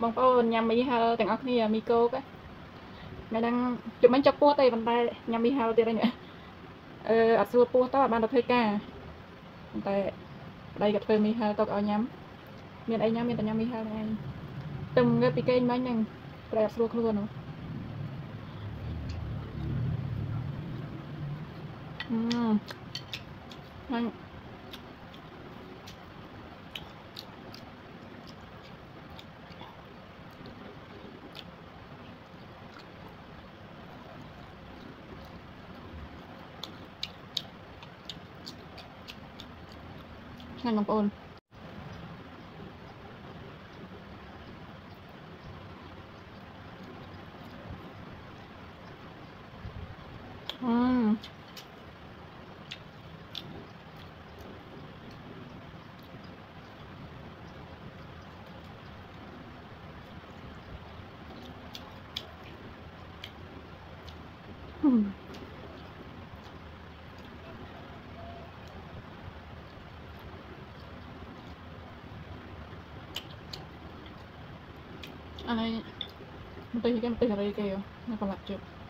បងប្អូនញ៉ាំមីហាល់ទាំងអស់គ្នាមីគោកថ្ងៃហ្នឹងជុំមិនចាប់ពោះទេប៉ុន្តែញ៉ាំមីហាល់ទៀតហ្នឹងអត់ស្រួលពោះតអត់បានទៅធ្វើការប៉ុន្តែប្តីក៏ធ្វើមីហាល់ទុកឲ្យញ៉ាំមានអីញ៉ាំមានតែញ៉ាំមីហាល់ហ្នឹងឯងទឹមងើបពីគេងមិញហ្នឹងប្រែអត់ស្រួលខ្លួនហ្នឹងហ្នឹង ឆ្ងាញ់បងប្អូនអានេះមិនទៅគេមិនទៅរីគេនៅកន្លះជប់